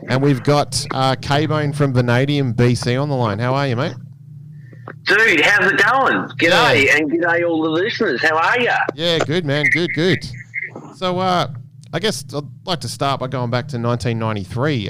And we've got K-Bone from Vanadium, BC on the line. How are you, mate? Dude, how's it going? G'day, and g'day all the listeners. How are you? Yeah, good, man. Good. So, I guess I'd like to start by going back to 1993.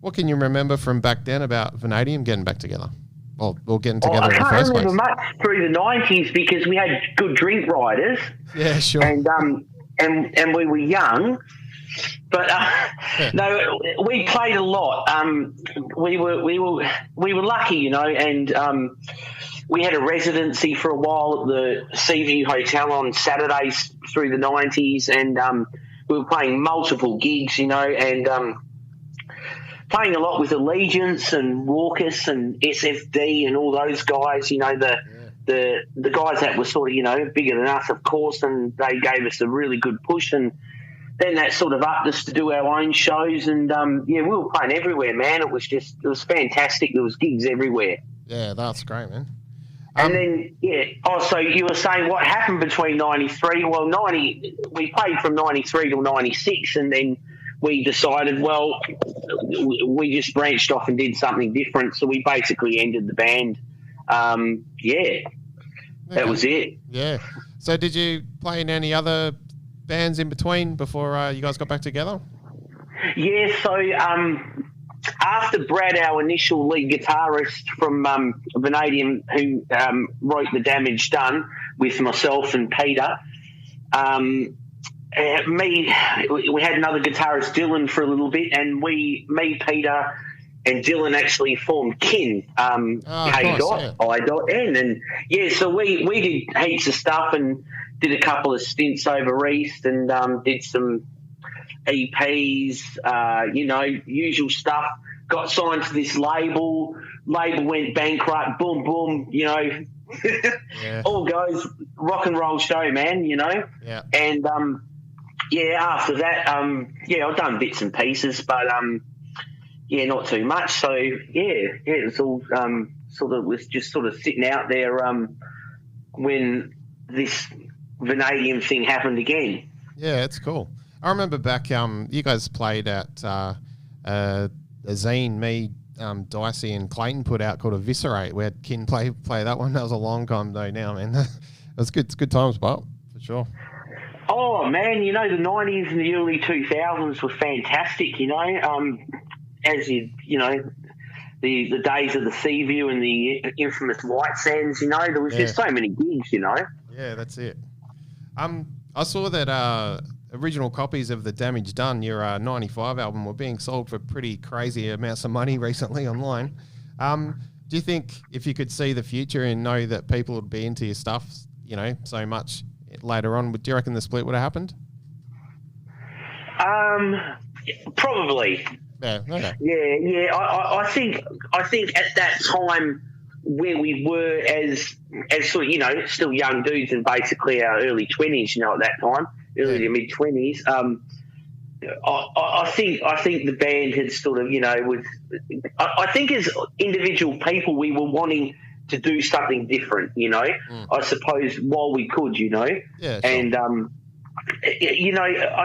What can you remember from back then about Vanadium getting back together? Well, getting together in the first place. I can't remember much through the 90s because we had good drink riders. Yeah, sure. And we were young. But no, we played a lot. We were lucky, and we had a residency for a while at the Seaview Hotel on Saturdays through the 90s, and we were playing multiple gigs, and playing a lot with Allegiance and Raucous and SFD and all those guys, the guys that were sort of, bigger than us, of course, and they gave us a really good push, and then that sort of upped us to do our own shows, and we were playing everywhere, man. It was fantastic. There was gigs everywhere. Yeah, that's great, man. And then, so you were saying what happened between 93? Well, we played from 93 till 96, and then we decided, well, we just branched off and did something different, so we basically ended the band. That was it. Yeah. So did you play in any other bands in between before you guys got back together? Yeah, so after Brad, our initial lead guitarist from Vanadium, who wrote The Damage Done with myself and Peter, we had another guitarist, Dylan, for a little bit, and Peter and Dylan actually formed Kin, K.I.N. And so we did heaps of stuff and did a couple of stints over East and did some EPs, usual stuff. Got signed to this label. Label went bankrupt. Boom, boom. All goes rock and roll show, man. Yeah. And after that, I've done bits and pieces, but not too much. So it was all was just sort of sitting out there when this Vanadium thing happened again. Yeah, it's cool. I remember back, you guys played at a zine me, Dicey and Clayton put out called Eviscerate. We had Kin play that one. That was a long time ago now, man. It was good. It's good times, Bob, for sure. Oh, man, the 90s and the early 2000s were fantastic, as the days of the Seaview and the infamous White Sands, there was just so many gigs, Yeah, that's it. I saw that original copies of The Damage Done, your 95 album, were being sold for pretty crazy amounts of money recently online. Do you think if you could see the future and know that people would be into your stuff, so much later on, do you reckon the split would have happened? Probably. Yeah. Okay. Yeah. I think at that time where we were as sort of, still young dudes in basically our early 20s, at that time, early to mid 20s. I think the band had sort of, I think as individual people we were wanting to do something different, I suppose while we could, Yeah, sure. And I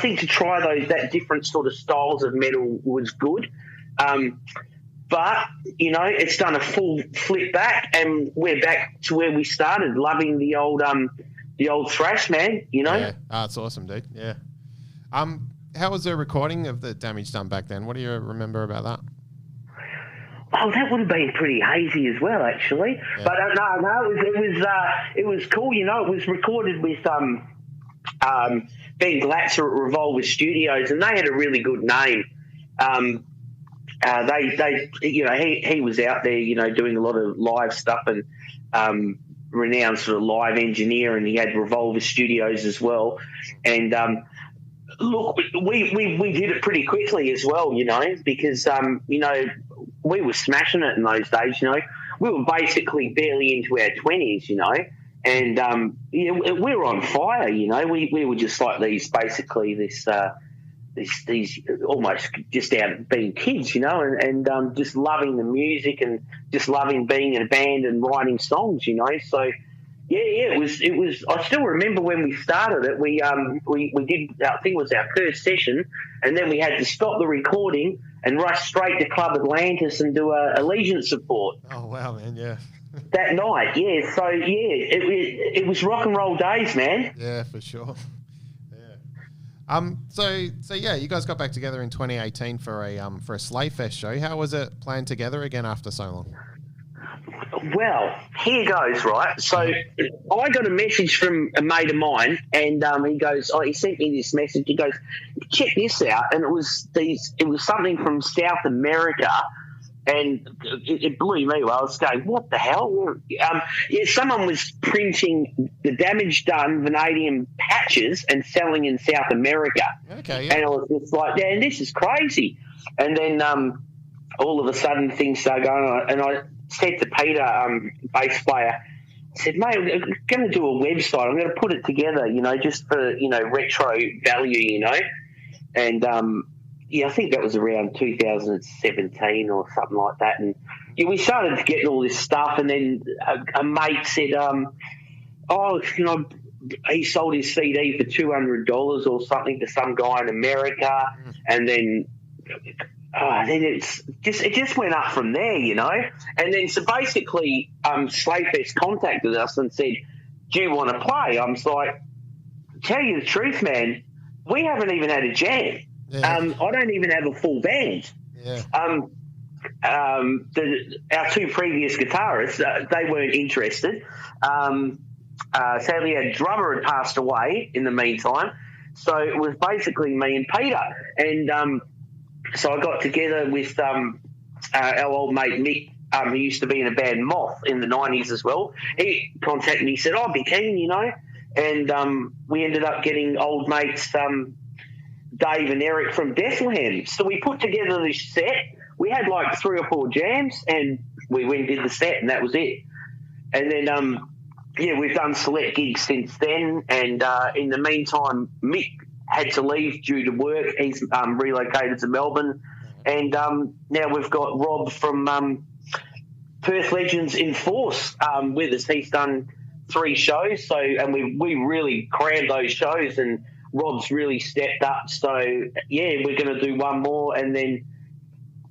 think to try that different sort of styles of metal was good. But, it's done a full flip back and we're back to where we started, loving the old thrash, man, Yeah, it's awesome, dude. Yeah. How was the recording of The Damage Done back then? What do you remember about that? Oh, that would have been pretty hazy as well, actually. Yeah. But no, it was cool. It was recorded with Ben Glatzer at Revolver Studios, and they had a really good name. He was out there, doing a lot of live stuff and renowned sort of live engineer, and he had Revolver Studios as well. And look, we did it pretty quickly as well, because we were smashing it in those days. We were basically barely into our 20s, and we were on fire. We were just like these almost just out being kids, and just loving the music and just loving being in a band and writing songs, So Yeah, it was. I still remember when we started it. We did. I think it was our first session, and then we had to stop the recording and rush straight to Club Atlantis and do a allegiance support. Oh wow, man! Yeah. That night, yeah. So yeah, it was rock and roll days, man. Yeah, for sure. Yeah. So yeah, you guys got back together in 2018 for a Slayfest show. How was it playing together again after so long? Well, here goes, right? So I got a message from a mate of mine, and he sent me this message. He goes, check this out, and it was something from South America, and it blew me. I was going, what the hell? Someone was printing the Damage Done Vanadium patches and selling in South America. Okay, yeah. And I was just like, man, this is crazy. And then all of a sudden things started going on, and I said to Peter, bass player, I said, mate, I'm going to do a website. I'm going to put it together, just for, retro value, And, I think that was around 2017 or something like that. And we started getting all this stuff. And then a mate said, he sold his CD for $200 or something to some guy in America. And then it just went up from there, And then so basically, Slayfest contacted us and said, "Do you want to play?" I'm like, "Tell you the truth, man, we haven't even had a jam. Yeah. I don't even have a full band. Yeah. Our two previous guitarists, they weren't interested. Sadly, our drummer had passed away in the meantime, so it was basically me and Peter, and so I got together with our old mate Mick, who used to be in a band Moth in the 90s as well. He contacted me, he said, I'd be keen, and we ended up getting old mates Dave and Eric from Bethlehem. So we put together this set. We had like 3 or 4 jams, and we went and did the set, and that was it. And then, we've done select gigs since then, and in the meantime, Mick had to leave due to work. He's relocated to Melbourne. And now we've got Rob from Perth Legends in Force with us. He's done 3 shows, and we really crammed those shows, and Rob's really stepped up. So, we're going to do one more and then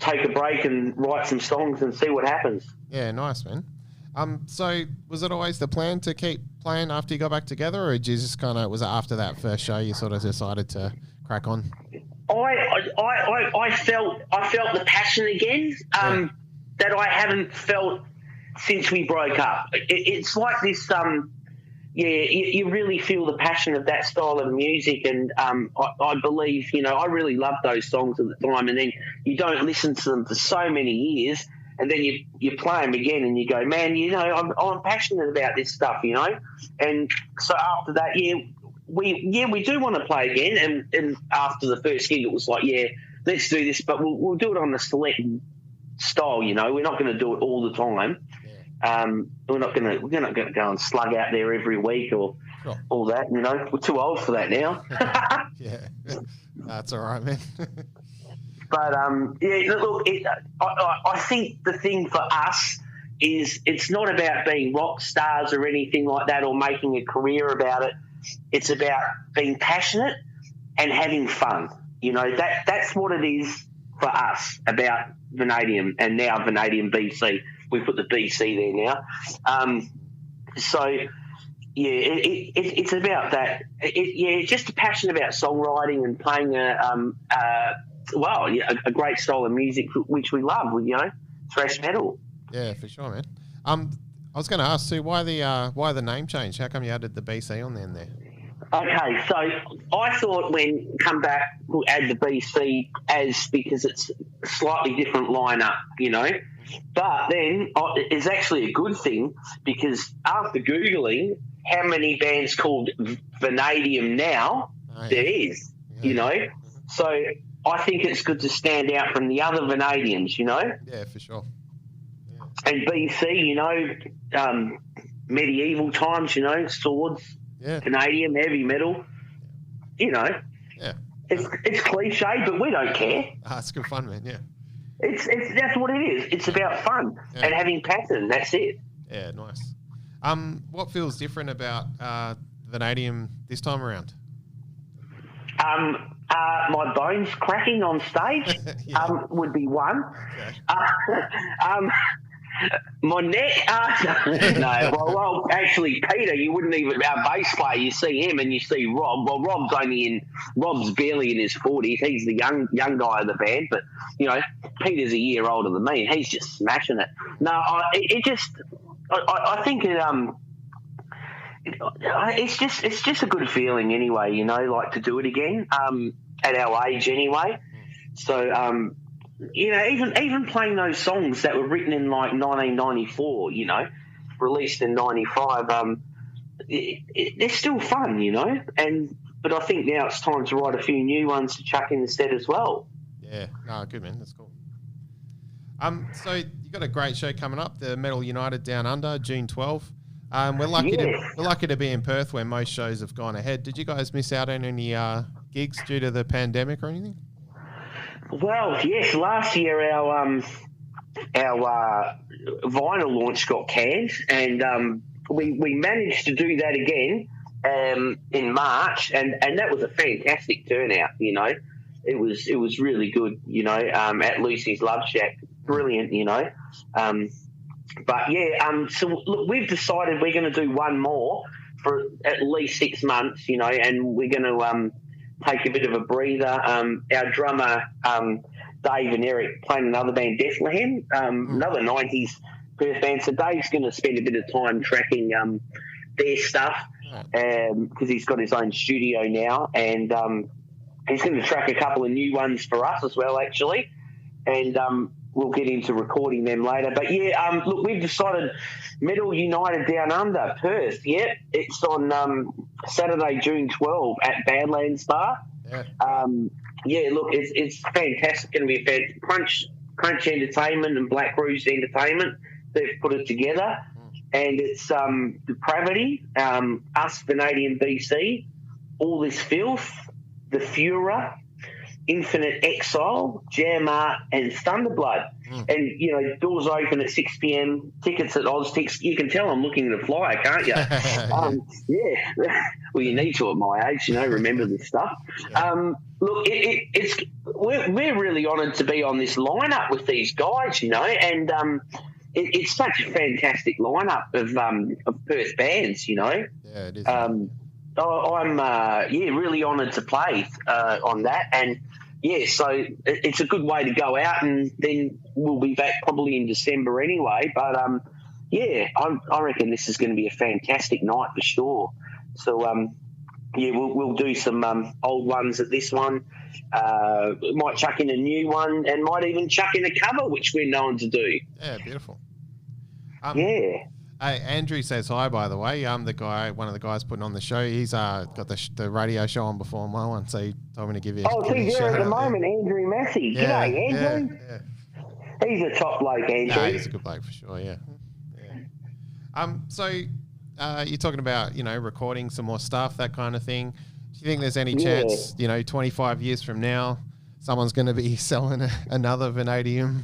take a break and write some songs and see what happens. Yeah, nice, man. So was it always the plan to keep playing after you got back together, or did you just was it after that first show you sort of decided to crack on? I felt the passion again that I haven't felt since we broke up. It's like this. You really feel the passion of that style of music, and I believe, I really loved those songs at the time, and then you don't listen to them for so many years, and then you play them again, and you go, man, I'm passionate about this stuff, and so after that, we do want to play again, and after the first gig, it was like, let's do this, but we'll do it on the select style, we're not going to do it all the time. We're not going to go and slug out there every week or all that. We're too old for that now. Yeah, that's all right, man. But look, I think the thing for us is it's not about being rock stars or anything like that, or making a career about it. It's about being passionate and having fun. That's what it is for us about Vanadium, and now Vanadium BC. We put the BC there now. It's about that. Just a passion about songwriting and playing a great style of music which we love. Thrash metal. Yeah, for sure, man. I was going to ask too, why the name change? How come you added the BC on there? Okay, so I thought when come back we'll add the BC because it's a slightly different lineup, But then it's actually a good thing, because after Googling how many bands called Vanadium now, there is, So I think it's good to stand out from the other Vanadiums, Yeah, for sure. Yeah. And BC, medieval times, swords, Vanadium, heavy metal, Yeah. It's cliche, but we don't care. It's good fun, man, yeah. It's that's what it is. It's about fun and having passion. That's it. Yeah, nice. What feels different about Vanadium this time around? My bones cracking on stage would be one. Okay. My neck. No, well, actually, Peter, you wouldn't even, our bass player, you see him and you see Rob. Well, Rob's barely in his 40s. He's the young guy of the band, but, Peter's a year older than me and he's just smashing it. No, I think it's just a good feeling anyway, like to do it again, at our age anyway. So, even playing those songs that were written in like 1994, released in 95, they're still fun, but I think now it's time to write a few new ones to chuck in instead as well. Yeah, no, good man, that's cool. So you got a great show coming up, the Metal United Down Under, June 12th. We're lucky to be in Perth where most shows have gone ahead. Did you guys miss out on any gigs due to the pandemic or anything? Well, yes. Last year our vinyl launch got canned, and we managed to do that again in March, and that was a fantastic turnout. It was really good. At Lucy's Love Shack, brilliant. But yeah, so look, we've decided we're going to do one more for at least 6 months, and we're going to take a bit of a breather. Our drummer, Dave and Eric, playing another band, Bethlehem, another 90s Perth band. So Dave's going to spend a bit of time tracking their stuff because he's got his own studio now, and he's going to track a couple of new ones for us as well, actually. And we'll get into recording them later. But yeah, look, we've decided Metal United Down Under, Perth. Yep, it's on Saturday, June 12 at Badlands Bar. Yeah. Look, it's fantastic. Going to be a Crunch Entertainment and Black Rouge Entertainment. They've put it together, and it's Depravity, us, Vanadium BC, All This Filth, The Führer, Infinite Exile, Jam Art, and Thunderblood. And, doors open at 6 p.m, tickets at OzTix. You can tell I'm looking at the flyer, can't you? Yeah. Well, you need to at my age, remember this stuff. Look, we're really honoured to be on this lineup with these guys, and it's such a fantastic lineup of Perth bands, Yeah, it is. I'm really honoured to play on that, and so it's a good way to go out, and then we'll be back probably in December anyway. But I reckon this is going to be a fantastic night for sure. So we'll do some old ones at this one. Might chuck in a new one, and might even chuck in a cover, which we're known to do. Yeah, beautiful. Yeah. Hey, Andrew says hi, by the way. One of the guys putting on the show. He's got the radio show on before my one, so he told me to give you. Oh, he's there at the moment, Andrew Massey. Yeah, G'day, Andrew. Yeah. He's a top bloke, Andrew. No, he's a good bloke for sure. Yeah. So you're talking about recording some more stuff, that kind of thing. Do you think there's any chance 25 years from now someone's going to be selling another Vanadium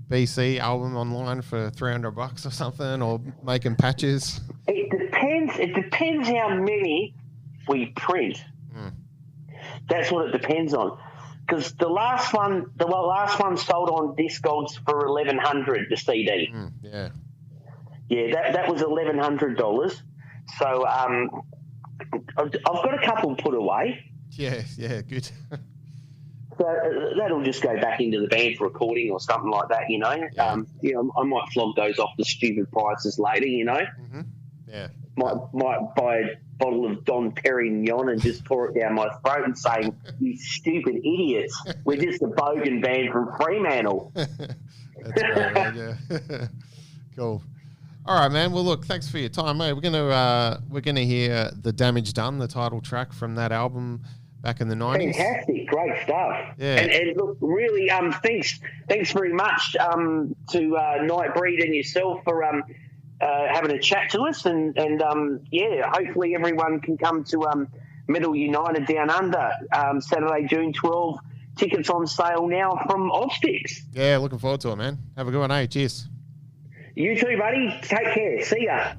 BC album online for $300 or something, or making patches? It depends how many we print. That's what it depends on. Because the last one sold on Discogs for $1,100 the CD. Yeah. Yeah, that was $1,100. So I've got a couple put away. Yeah, good. So that'll just go back into the band for recording or something like that, Yeah. I might flog those off the stupid prices later, Mm-hmm. Yeah. Might buy a bottle of Dom Perignon and just pour it down my throat and say, "You stupid idiots, we're just a bogan band from Fremantle." That's great, man. Yeah. Cool. All right, man. Well, look, thanks for your time, mate. We're gonna hear "The Damage Done," the title track from that album back in the 90s. Fantastic, great stuff. Yeah. And look, really, thanks very much to Nightbreed and yourself for having a chat to us, and hopefully everyone can come to Metal United Down Under Saturday, June 12. Tickets on sale now from OzTix. Yeah, looking forward to it, man. Have a good one, eh? Cheers. You too, buddy. Take care. See ya.